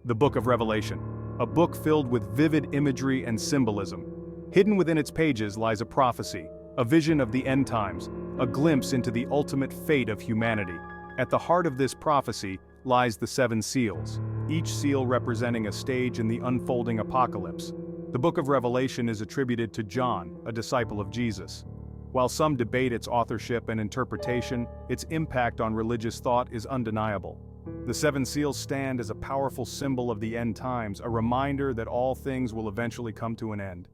The Book of Revelation, a book filled with vivid imagery and symbolism. Hidden within its pages lies a prophecy, a vision of the end times, a glimpse into the ultimate fate of humanity. At the heart of this prophecy lies the seven seals, each seal representing a stage in the unfolding apocalypse. The Book of Revelation is attributed to John, a disciple of Jesus. While some debate its authorship and interpretation, its impact on religious thought is undeniable. The seven seals stand as a powerful symbol of the end times, a reminder that all things will eventually come to an end.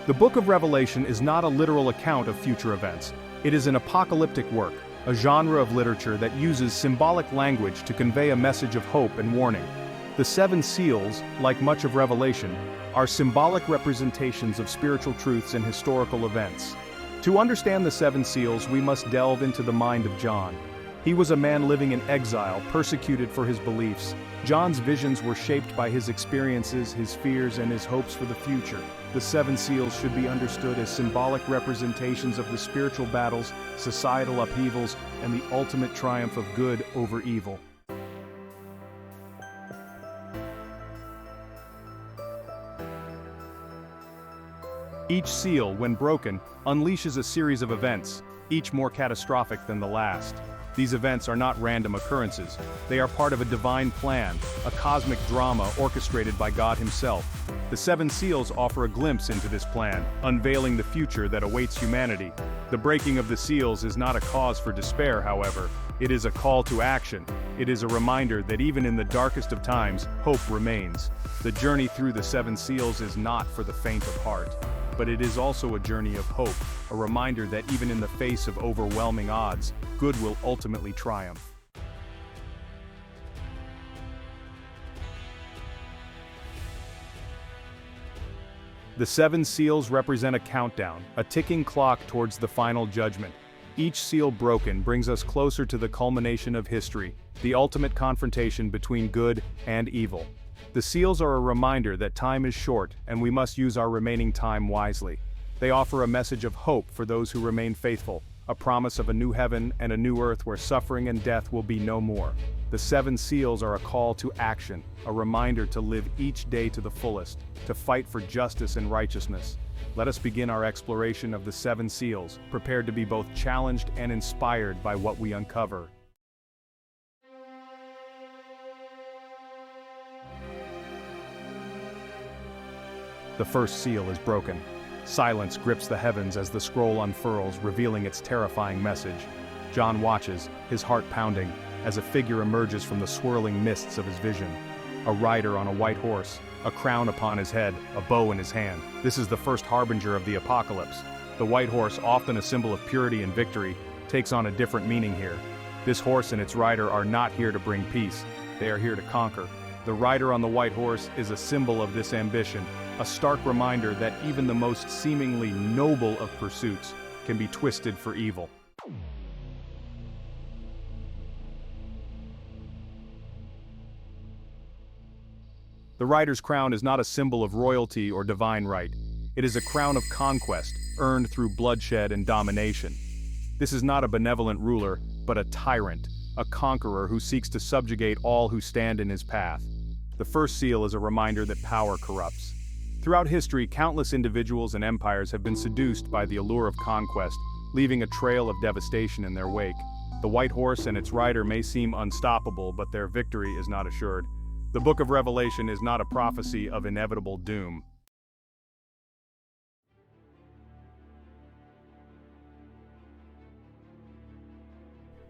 The Book of Revelation is not a literal account of future events. It is an apocalyptic work, a genre of literature that uses symbolic language to convey a message of hope and warning. The seven seals, like much of Revelation, are symbolic representations of spiritual truths and historical events. To understand the seven seals, we must delve into the mind of John. He was a man living in exile, persecuted for his beliefs. John's visions were shaped by his experiences, his fears, and his hopes for the future. The seven seals should be understood as symbolic representations of the spiritual battles, societal upheavals, and the ultimate triumph of good over evil. Each seal, when broken, unleashes a series of events, each more catastrophic than the last. These events are not random occurrences. They are part of a divine plan, a cosmic drama orchestrated by God Himself. The seven seals offer a glimpse into this plan, unveiling the future that awaits humanity. The breaking of the seals is not a cause for despair, however. It is a call to action. It is a reminder that even in the darkest of times, hope remains. The journey through the seven seals is not for the faint of heart. But it is also a journey of hope, a reminder that even in the face of overwhelming odds, good will ultimately triumph. The seven seals represent a countdown, a ticking clock towards the final judgment. Each seal broken brings us closer to the culmination of history, the ultimate confrontation between good and evil. The seals are a reminder that time is short and we must use our remaining time wisely. They offer a message of hope for those who remain faithful, a promise of a new heaven and a new earth where suffering and death will be no more. The seven seals are a call to action, a reminder to live each day to the fullest, to fight for justice and righteousness. Let us begin our exploration of the seven seals, prepared to be both challenged and inspired by what we uncover. The first seal is broken. Silence grips the heavens as the scroll unfurls, revealing its terrifying message. John watches, his heart pounding, as a figure emerges from the swirling mists of his vision. A rider on a white horse, a crown upon his head, a bow in his hand. This is the first harbinger of the apocalypse. The white horse, often a symbol of purity and victory, takes on a different meaning here. This horse and its rider are not here to bring peace. They are here to conquer. The rider on the white horse is a symbol of this ambition, a stark reminder that even the most seemingly noble of pursuits can be twisted for evil. The rider's crown is not a symbol of royalty or divine right. It is a crown of conquest, earned through bloodshed and domination. This is not a benevolent ruler, but a tyrant, a conqueror who seeks to subjugate all who stand in his path. The first seal is a reminder that power corrupts. Throughout history, countless individuals and empires have been seduced by the allure of conquest, leaving a trail of devastation in their wake. The white horse and its rider may seem unstoppable, but their victory is not assured. The Book of Revelation is not a prophecy of inevitable doom.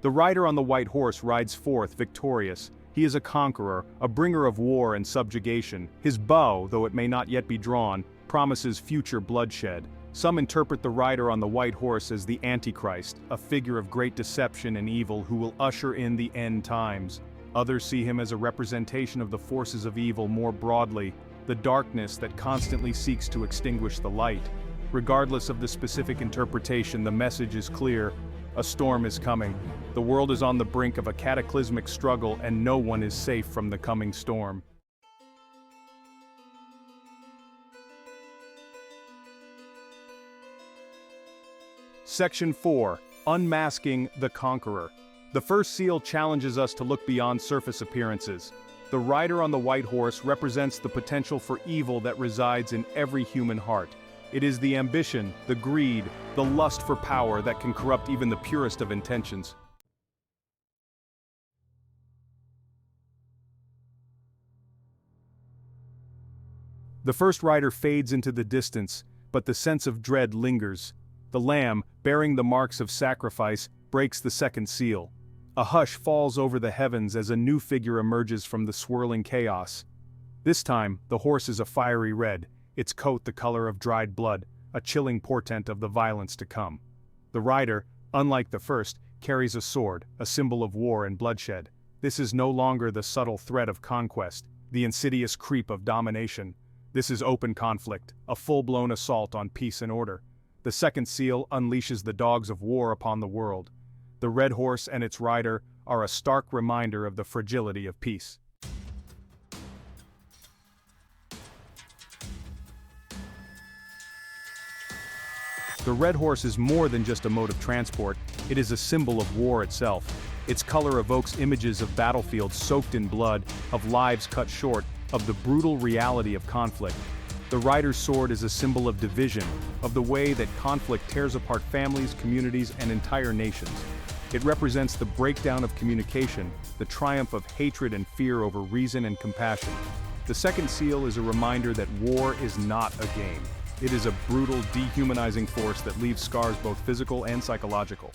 The rider on the white horse rides forth victorious. He is a conqueror, a bringer of war and subjugation. His bow, though it may not yet be drawn, promises future bloodshed. Some interpret the rider on the white horse as the Antichrist, a figure of great deception and evil who will usher in the end times. Others see him as a representation of the forces of evil more broadly, the darkness that constantly seeks to extinguish the light. Regardless of the specific interpretation, the message is clear. A storm is coming. The world is on the brink of a cataclysmic struggle, and no one is safe from the coming storm. Section 4. Unmasking the Conqueror. The first seal challenges us to look beyond surface appearances. The rider on the white horse represents the potential for evil that resides in every human heart. It is the ambition, the greed, the lust for power that can corrupt even the purest of intentions. The first rider fades into the distance, but the sense of dread lingers. The lamb, bearing the marks of sacrifice, breaks the second seal. A hush falls over the heavens as a new figure emerges from the swirling chaos. This time, the horse is a fiery red, its coat the color of dried blood, a chilling portent of the violence to come. The rider, unlike the first, carries a sword, a symbol of war and bloodshed. This is no longer the subtle threat of conquest, the insidious creep of domination. This is open conflict, a full-blown assault on peace and order. The second seal unleashes the dogs of war upon the world. The red horse and its rider are a stark reminder of the fragility of peace. The red horse is more than just a mode of transport, it is a symbol of war itself. Its color evokes images of battlefields soaked in blood, of lives cut short, of the brutal reality of conflict. The rider's sword is a symbol of division, of the way that conflict tears apart families, communities, and entire nations. It represents the breakdown of communication, the triumph of hatred and fear over reason and compassion. The second seal is a reminder that war is not a game. It is a brutal, dehumanizing force that leaves scars both physical and psychological.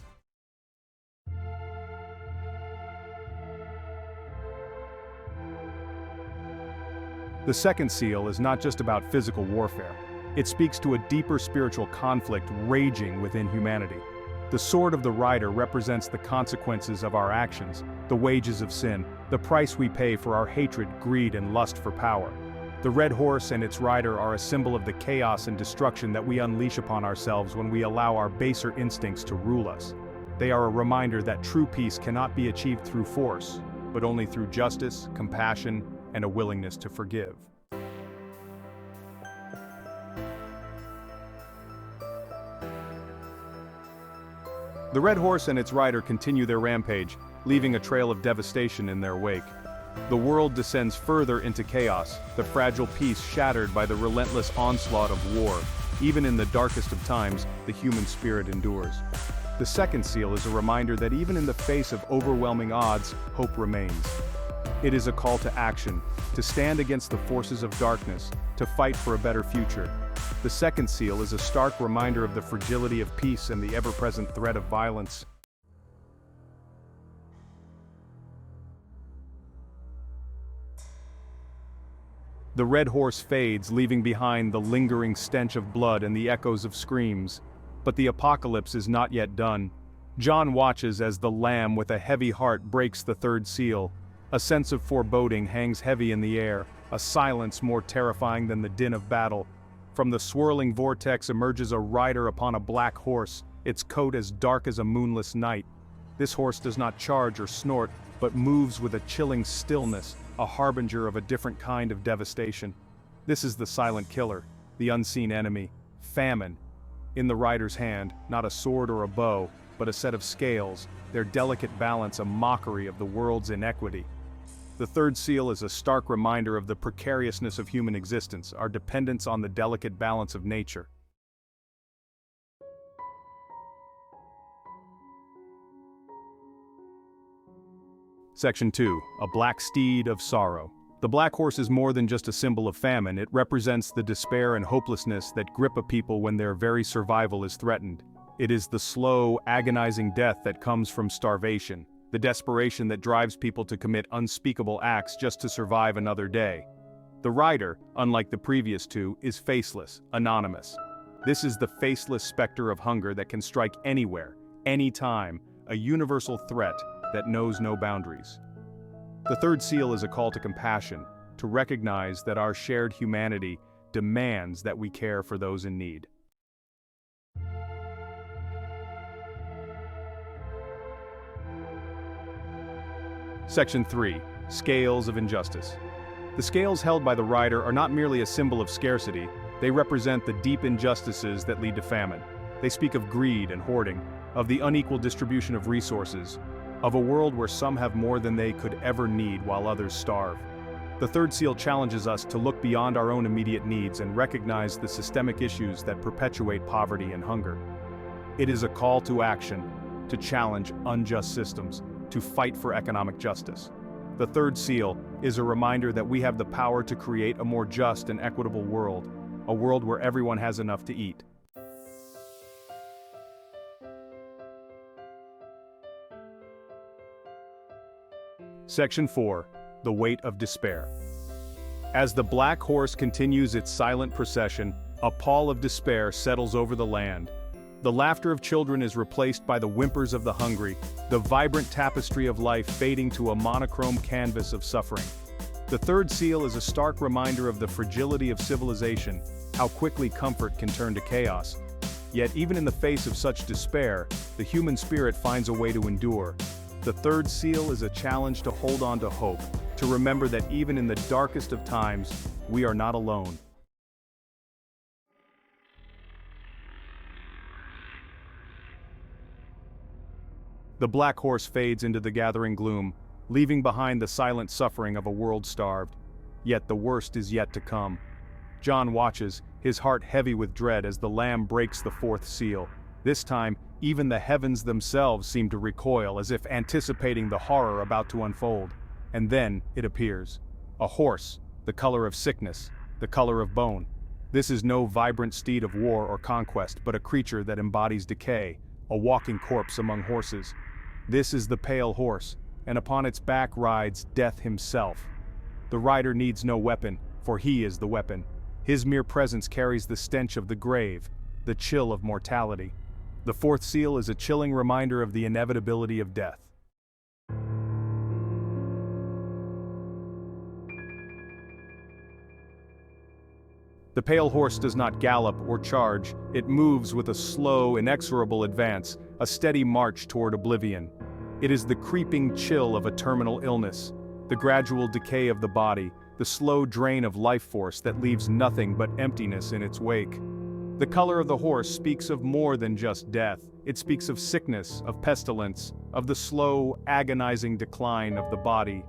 The second seal is not just about physical warfare. It speaks to a deeper spiritual conflict raging within humanity. The sword of the rider represents the consequences of our actions, the wages of sin, the price we pay for our hatred, greed, and lust for power. The red horse and its rider are a symbol of the chaos and destruction that we unleash upon ourselves when we allow our baser instincts to rule us. They are a reminder that true peace cannot be achieved through force, but only through justice, compassion, and a willingness to forgive. The red horse and its rider continue their rampage, leaving a trail of devastation in their wake. The world descends further into chaos, the fragile peace shattered by the relentless onslaught of war. Even in the darkest of times, the human spirit endures. The second seal is a reminder that even in the face of overwhelming odds, hope remains. It is a call to action, to stand against the forces of darkness, to fight for a better future. The second seal is a stark reminder of the fragility of peace and the ever-present threat of violence. The red horse fades, leaving behind the lingering stench of blood and the echoes of screams. But the apocalypse is not yet done. John watches as the Lamb with a heavy heart breaks the third seal. A sense of foreboding hangs heavy in the air, a silence more terrifying than the din of battle. From the swirling vortex emerges a rider upon a black horse, its coat as dark as a moonless night. This horse does not charge or snort, but moves with a chilling stillness, a harbinger of a different kind of devastation. This is the silent killer, the unseen enemy, famine. In the rider's hand, not a sword or a bow, but a set of scales, their delicate balance a mockery of the world's inequity. The third seal is a stark reminder of the precariousness of human existence, our dependence on the delicate balance of nature. Section 2. A Black Steed of Sorrow. The black horse is more than just a symbol of famine, it represents the despair and hopelessness that grip a people when their very survival is threatened. It is the slow, agonizing death that comes from starvation, the desperation that drives people to commit unspeakable acts just to survive another day. The rider, unlike the previous two, is faceless, anonymous. This is the faceless specter of hunger that can strike anywhere, anytime, a universal threat that knows no boundaries. The third seal is a call to compassion, to recognize that our shared humanity demands that we care for those in need. Section 3. Scales of Injustice. The scales held by the rider are not merely a symbol of scarcity, they represent the deep injustices that lead to famine. They speak of greed and hoarding, of the unequal distribution of resources, of a world where some have more than they could ever need while others starve. The third seal challenges us to look beyond our own immediate needs and recognize the systemic issues that perpetuate poverty and hunger. It is a call to action, to challenge unjust systems, to fight for economic justice. The third seal is a reminder that we have the power to create a more just and equitable world, a world where everyone has enough to eat. Section 4. The Weight of Despair. As the black horse continues its silent procession, a pall of despair settles over the land. The laughter of children is replaced by the whimpers of the hungry, the vibrant tapestry of life fading to a monochrome canvas of suffering. The third seal is a stark reminder of the fragility of civilization, how quickly comfort can turn to chaos. Yet even in the face of such despair, the human spirit finds a way to endure. The third seal is a challenge to hold on to hope, to remember that even in the darkest of times, we are not alone. The black horse fades into the gathering gloom, leaving behind the silent suffering of a world starved. Yet the worst is yet to come. John watches, his heart heavy with dread as the Lamb breaks the fourth seal. This time, even the heavens themselves seem to recoil as if anticipating the horror about to unfold. And then it appears. A horse, the color of sickness, the color of bone. This is no vibrant steed of war or conquest, but a creature that embodies decay, a walking corpse among horses. This is the pale horse, and upon its back rides Death himself. The rider needs no weapon, for he is the weapon. His mere presence carries the stench of the grave, the chill of mortality. The fourth seal is a chilling reminder of the inevitability of death. The pale horse does not gallop or charge, it moves with a slow, inexorable advance, a steady march toward oblivion. It is the creeping chill of a terminal illness, the gradual decay of the body, the slow drain of life force that leaves nothing but emptiness in its wake. The color of the horse speaks of more than just death. It speaks of sickness, of pestilence, of the slow, agonizing decline of the body.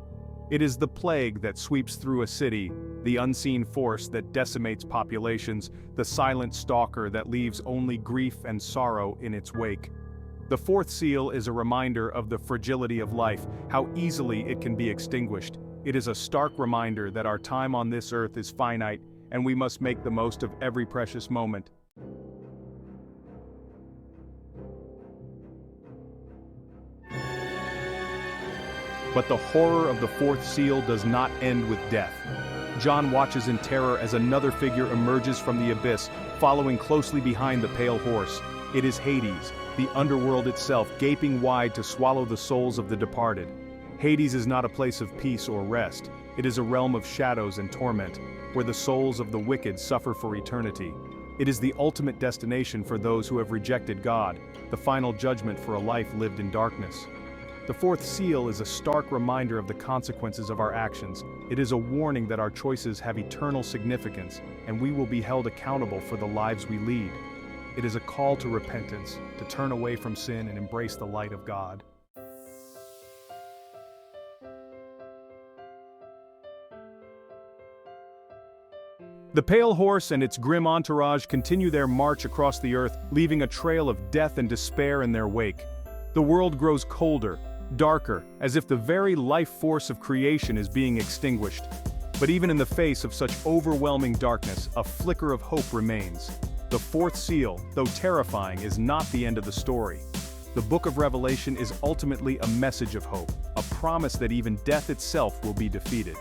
It is the plague that sweeps through a city, the unseen force that decimates populations, the silent stalker that leaves only grief and sorrow in its wake. The fourth seal is a reminder of the fragility of life, how easily it can be extinguished. It is a stark reminder that our time on this earth is finite, and we must make the most of every precious moment. But the horror of the fourth seal does not end with death. John watches in terror as another figure emerges from the abyss, following closely behind the pale horse. It is Hades, the underworld itself, gaping wide to swallow the souls of the departed. Hades is not a place of peace or rest. It is a realm of shadows and torment, where the souls of the wicked suffer for eternity. It is the ultimate destination for those who have rejected God, the final judgment for a life lived in darkness. The fourth seal is a stark reminder of the consequences of our actions. It is a warning that our choices have eternal significance, and we will be held accountable for the lives we lead. It is a call to repentance, to turn away from sin and embrace the light of God. The pale horse and its grim entourage continue their march across the earth, leaving a trail of death and despair in their wake. The world grows colder, darker, as if the very life force of creation is being extinguished. But even in the face of such overwhelming darkness, a flicker of hope remains. The fourth seal, though terrifying, is not the end of the story. The book of Revelation is ultimately a message of hope, a promise that even death itself will be defeated.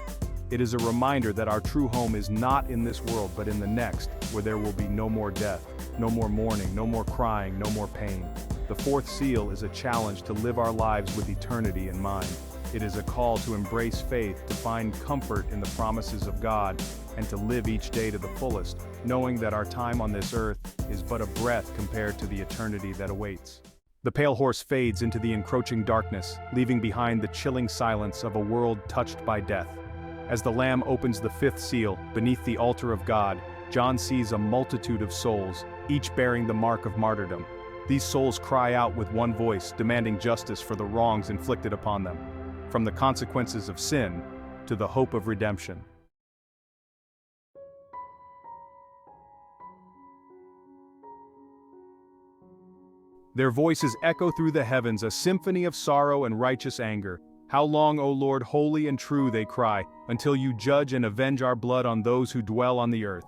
It is a reminder that our true home is not in this world but in the next, where there will be no more death, no more mourning, no more crying, no more pain. The fourth seal is a challenge to live our lives with eternity in mind. It is a call to embrace faith, to find comfort in the promises of God, and to live each day to the fullest, knowing that our time on this earth is but a breath compared to the eternity that awaits. The pale horse fades into the encroaching darkness, leaving behind the chilling silence of a world touched by death. As the Lamb opens the fifth seal, beneath the altar of God, John sees a multitude of souls, each bearing the mark of martyrdom. These souls cry out with one voice, demanding justice for the wrongs inflicted upon them, from the consequences of sin to the hope of redemption. Their voices echo through the heavens, a symphony of sorrow and righteous anger. How long, O Lord, holy and true, they cry, until you judge and avenge our blood on those who dwell on the earth.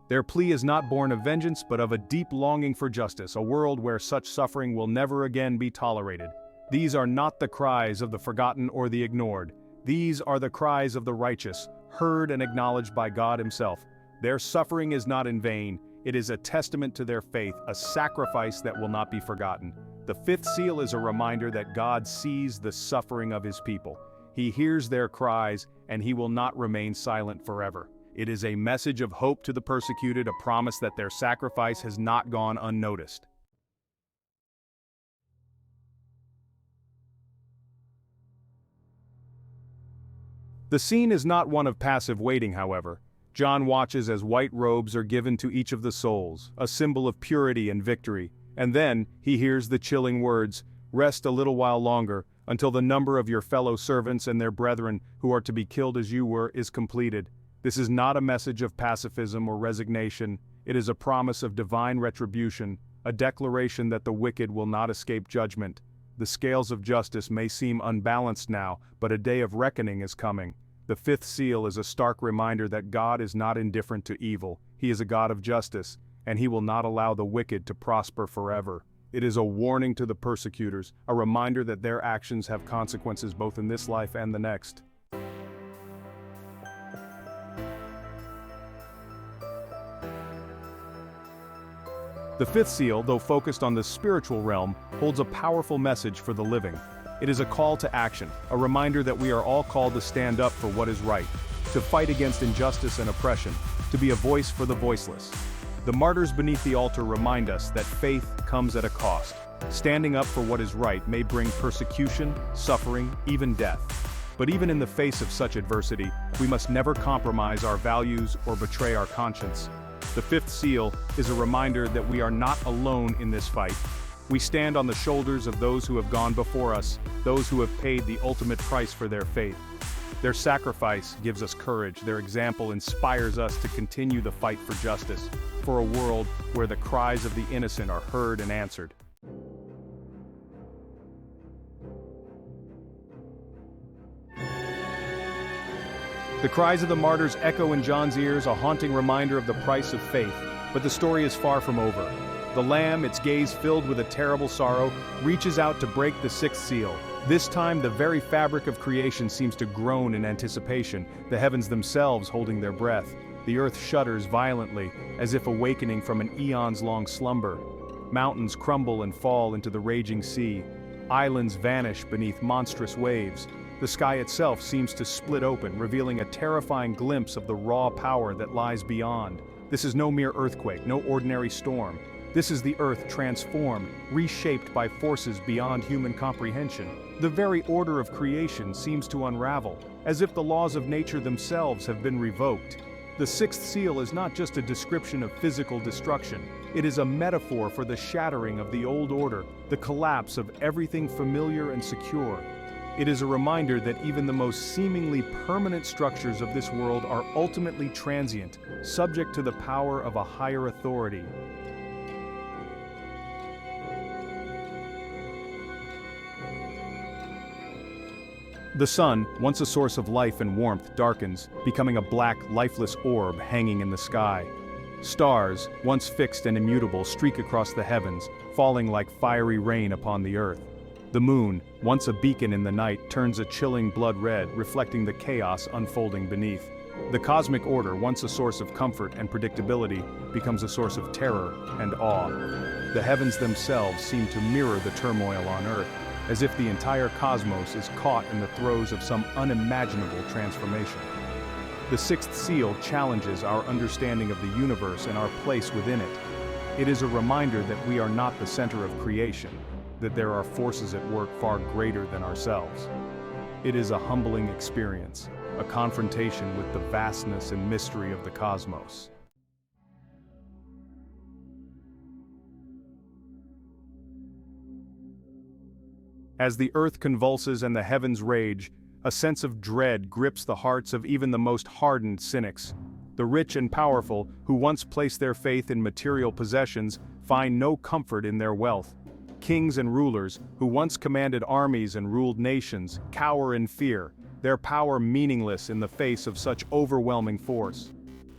Their plea is not born of vengeance but of a deep longing for justice, a world where such suffering will never again be tolerated. These are not the cries of the forgotten or the ignored. These are the cries of the righteous, heard and acknowledged by God Himself. Their suffering is not in vain. It is a testament to their faith, a sacrifice that will not be forgotten. The fifth seal is a reminder that God sees the suffering of His people. He hears their cries, and He will not remain silent forever. It is a message of hope to the persecuted, a promise that their sacrifice has not gone unnoticed. The scene is not one of passive waiting, however. John watches as white robes are given to each of the souls, a symbol of purity and victory, and then he hears the chilling words, "Rest a little while longer, until the number of your fellow servants and their brethren who are to be killed as you were is completed." This is not a message of pacifism or resignation. It is a promise of divine retribution, a declaration that the wicked will not escape judgment. The scales of justice may seem unbalanced now, but a day of reckoning is coming. The fifth seal is a stark reminder that God is not indifferent to evil. He is a God of justice, and He will not allow the wicked to prosper forever. It is a warning to the persecutors, a reminder that their actions have consequences both in this life and the next. The fifth seal, though focused on the spiritual realm, holds a powerful message for the living. It is a call to action, a reminder that we are all called to stand up for what is right, to fight against injustice and oppression, to be a voice for the voiceless. The martyrs beneath the altar remind us that faith comes at a cost. Standing up for what is right may bring persecution, suffering, even death. But even in the face of such adversity, we must never compromise our values or betray our conscience. The fifth seal is a reminder that we are not alone in this fight. We stand on the shoulders of those who have gone before us, those who have paid the ultimate price for their faith. Their sacrifice gives us courage. Their example inspires us to continue the fight for justice, for a world where the cries of the innocent are heard and answered. The cries of the martyrs echo in John's ears, a haunting reminder of the price of faith, but the story is far from over. The Lamb, its gaze filled with a terrible sorrow, reaches out to break the sixth seal. This time, the very fabric of creation seems to groan in anticipation, the heavens themselves holding their breath. The earth shudders violently, as if awakening from an eons-long slumber. Mountains crumble and fall into the raging sea. Islands vanish beneath monstrous waves. The sky itself seems to split open, revealing a terrifying glimpse of the raw power that lies beyond. This is no mere earthquake, no ordinary storm. This is the earth transformed, reshaped by forces beyond human comprehension. The very order of creation seems to unravel, as if the laws of nature themselves have been revoked. The sixth seal is not just a description of physical destruction. It is a metaphor for the shattering of the old order, the collapse of everything familiar and secure. It is a reminder that even the most seemingly permanent structures of this world are ultimately transient, subject to the power of a higher authority. The sun, once a source of life and warmth, darkens, becoming a black, lifeless orb hanging in the sky. Stars, once fixed and immutable, streak across the heavens, falling like fiery rain upon the earth. The moon, once a beacon in the night, turns a chilling blood red, reflecting the chaos unfolding beneath. The cosmic order, once a source of comfort and predictability, becomes a source of terror and awe. The heavens themselves seem to mirror the turmoil on earth, as if the entire cosmos is caught in the throes of some unimaginable transformation. The sixth seal challenges our understanding of the universe and our place within it. It is a reminder that we are not the center of creation, that there are forces at work far greater than ourselves. It is a humbling experience, a confrontation with the vastness and mystery of the cosmos. As the earth convulses and the heavens rage, a sense of dread grips the hearts of even the most hardened cynics. The rich and powerful, who once placed their faith in material possessions, find no comfort in their wealth. Kings and rulers, who once commanded armies and ruled nations, cower in fear, their power meaningless in the face of such overwhelming force.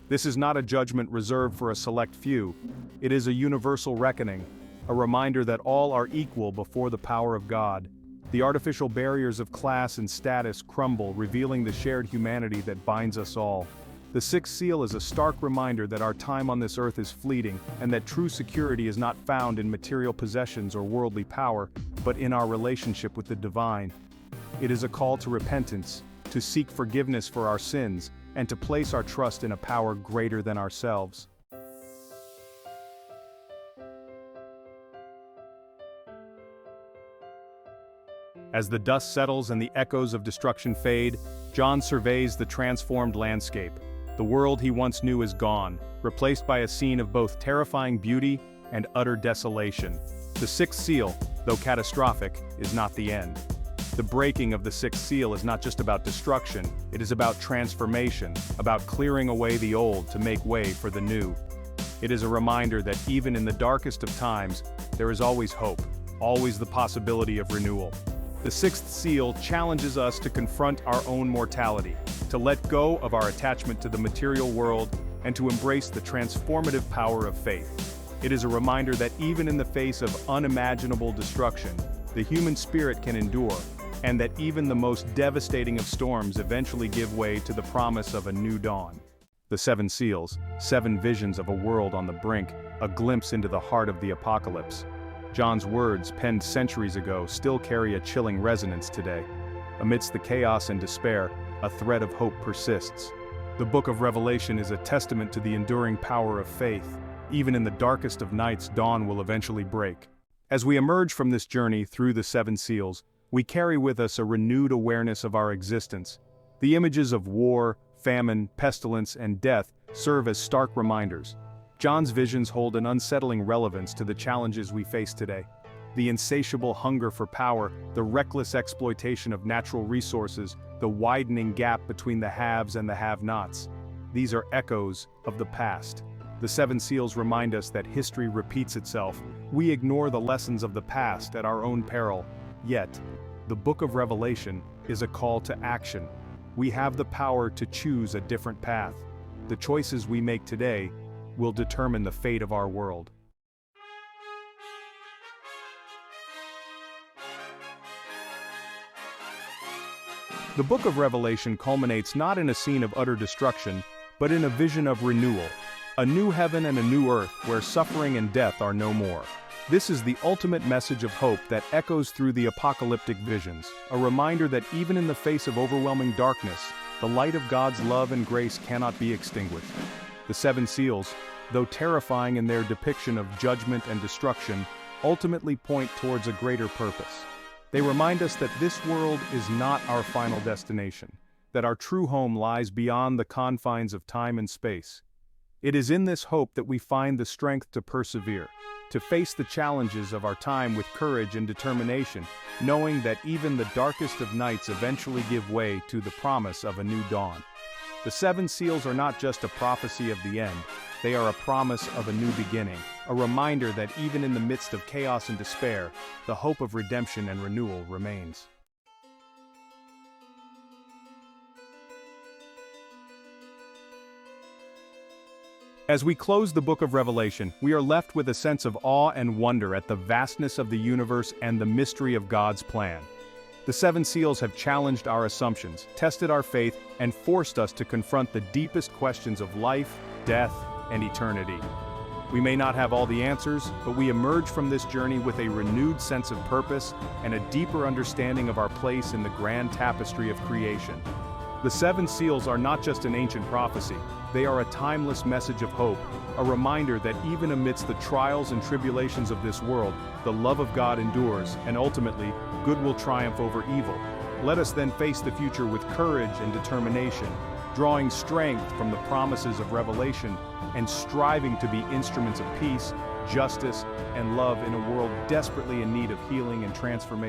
This is not a judgment reserved for a select few. It is a universal reckoning, a reminder that all are equal before the power of God. The artificial barriers of class and status crumble, revealing the shared humanity that binds us all. The sixth seal is a stark reminder that our time on this earth is fleeting, and that true security is not found in material possessions or worldly power, but in our relationship with the divine. It is a call to repentance, to seek forgiveness for our sins, and to place our trust in a power greater than ourselves. As the dust settles and the echoes of destruction fade, John surveys the transformed landscape. The world he once knew is gone, replaced by a scene of both terrifying beauty and utter desolation. The sixth seal, though catastrophic, is not the end. The breaking of the sixth seal is not just about destruction, it is about transformation, about clearing away the old to make way for the new. It is a reminder that even in the darkest of times, there is always hope, always the possibility of renewal. The sixth seal challenges us to confront our own mortality, to let go of our attachment to the material world, and to embrace the transformative power of faith. It is a reminder that even in the face of unimaginable destruction, the human spirit can endure, and that even the most devastating of storms eventually give way to the promise of a new dawn. The seven seals, seven visions of a world on the brink, a glimpse into the heart of the apocalypse. John's words, penned centuries ago, still carry a chilling resonance today. Amidst the chaos and despair, a thread of hope persists. The book of Revelation is a testament to the enduring power of faith. Even in the darkest of nights, dawn will eventually break. As we emerge from this journey through the seven seals, we carry with us a renewed awareness of our existence. The images of war, famine, pestilence, and death serve as stark reminders. John's visions hold an unsettling relevance to the challenges we face today. The insatiable hunger for power, the reckless exploitation of natural resources, the widening gap between the haves and the have-nots. These are echoes of the past. The seven seals remind us that history repeats itself. We ignore the lessons of the past at our own peril. Yet, the book of Revelation is a call to action. We have the power to choose a different path. The choices we make today will determine the fate of our world. The book of Revelation culminates not in a scene of utter destruction, but in a vision of renewal, a new heaven and a new earth where suffering and death are no more. This is the ultimate message of hope that echoes through the apocalyptic visions, a reminder that even in the face of overwhelming darkness, the light of God's love and grace cannot be extinguished. The seven seals, though terrifying in their depiction of judgment and destruction, ultimately point towards a greater purpose. They remind us that this world is not our final destination, that our true home lies beyond the confines of time and space. It is in this hope that we find the strength to persevere, to face the challenges of our time with courage and determination, knowing that even the darkest of nights eventually give way to the promise of a new dawn. The seven seals are not just a prophecy of the end, they are a promise of a new beginning, a reminder that even in the midst of chaos and despair, the hope of redemption and renewal remains. As we close the book of Revelation, we are left with a sense of awe and wonder at the vastness of the universe and the mystery of God's plan. The seven seals have challenged our assumptions, tested our faith, and forced us to confront the deepest questions of life, death, and eternity. We may not have all the answers, but we emerge from this journey with a renewed sense of purpose and a deeper understanding of our place in the grand tapestry of creation. The seven seals are not just an ancient prophecy, they are a timeless message of hope, a reminder that even amidst the trials and tribulations of this world, the love of God endures, and ultimately, good will triumph over evil. Let us then face the future with courage and determination, drawing strength from the promises of Revelation and striving to be instruments of peace, justice, and love in a world desperately in need of healing and transformation.